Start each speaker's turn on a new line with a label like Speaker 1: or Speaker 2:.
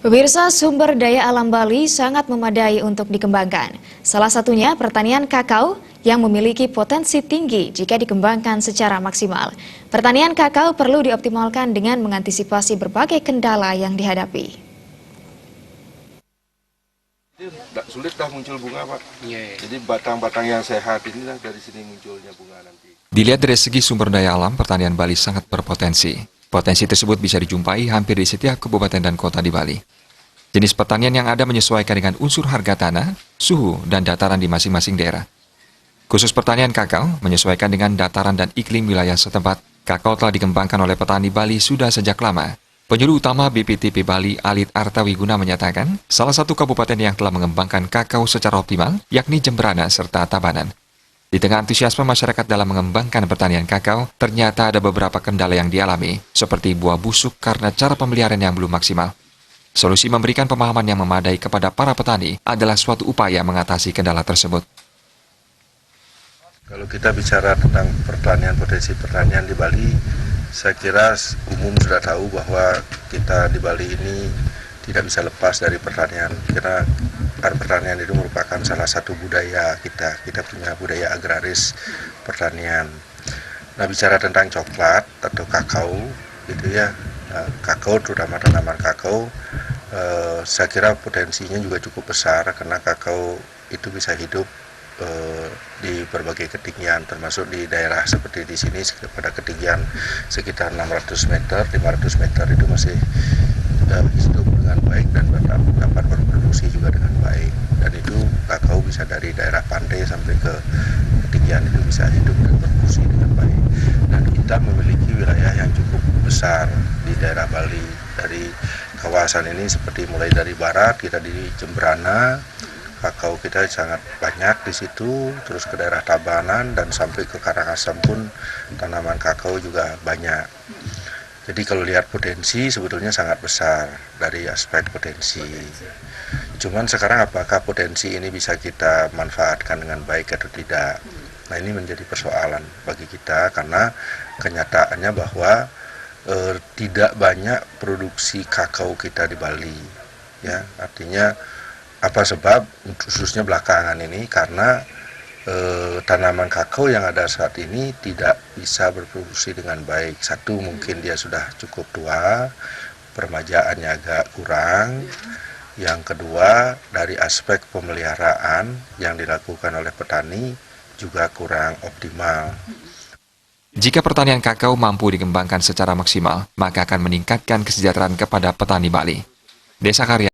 Speaker 1: Pemirsa, sumber daya alam Bali sangat memadai untuk dikembangkan. Salah satunya pertanian kakao yang memiliki potensi tinggi jika dikembangkan secara maksimal. Pertanian kakao perlu dioptimalkan dengan mengantisipasi berbagai kendala yang dihadapi.
Speaker 2: Sulit dah muncul bunga, Pak. Jadi batang-batang yang sehat inilah dari sini munculnya bunga nanti.
Speaker 3: Dilihat dari segi sumber daya alam, pertanian Bali sangat berpotensi. Potensi tersebut bisa dijumpai hampir di setiap kabupaten dan kota di Bali. Jenis pertanian yang ada menyesuaikan dengan unsur harga tanah, suhu, dan dataran di masing-masing daerah. Khusus pertanian kakao menyesuaikan dengan dataran dan iklim wilayah setempat. Kakao telah dikembangkan oleh petani Bali sudah sejak lama. Penyuluh utama BPTP Bali, Alit Artawiguna menyatakan, salah satu kabupaten yang telah mengembangkan kakao secara optimal, yakni Jemberana serta Tabanan. Di tengah antusiasme masyarakat dalam mengembangkan pertanian kakao, ternyata ada beberapa kendala yang dialami, seperti buah busuk karena cara pemeliharaan yang belum maksimal. Solusi memberikan pemahaman yang memadai kepada para petani adalah suatu upaya mengatasi kendala tersebut.
Speaker 2: Kalau kita bicara tentang pertanian, potensi pertanian di Bali, saya kira umum sudah tahu bahwa kita di Bali ini tidak bisa lepas dari pertanian. Karena pertanian itu merupakan salah satu budaya kita. Kita punya budaya agraris pertanian. Nah, bicara tentang coklat atau kakao, gitu ya. Kakao, terutama tanaman kakao, saya kira potensinya juga cukup besar karena kakao itu bisa hidup di berbagai ketinggian, termasuk di daerah seperti di sini pada ketinggian sekitar 600 meter, 500 meter itu masih hidup dengan baik dan dapat berproduksi juga dengan baik. Dan itu kakao bisa dari daerah pantai sampai ke ketinggian itu bisa hidup dan berfungsi dengan baik. Dan kita memiliki wilayah yang cukup besar di daerah Bali. Dari kawasan ini seperti mulai dari barat kita di Jemberana, kakao kita sangat banyak di situ, terus ke daerah Tabanan dan sampai ke Karangasem pun tanaman kakao juga banyak. Jadi kalau lihat potensi sebetulnya sangat besar dari aspek potensi. Cuman sekarang apakah potensi ini bisa kita manfaatkan dengan baik atau tidak? Nah, ini menjadi persoalan bagi kita karena kenyataannya bahwa tidak banyak produksi kakao kita di Bali. Ya, artinya apa sebab khususnya belakangan ini karena tanaman kakao yang ada saat ini tidak bisa berproduksi dengan baik. Satu, mungkin dia sudah cukup tua, peremajaannya agak kurang. Yang kedua, dari aspek pemeliharaan yang dilakukan oleh petani juga kurang optimal.
Speaker 3: Jika pertanian kakao mampu dikembangkan secara maksimal, maka akan meningkatkan kesejahteraan kepada petani Bali. Desa Karya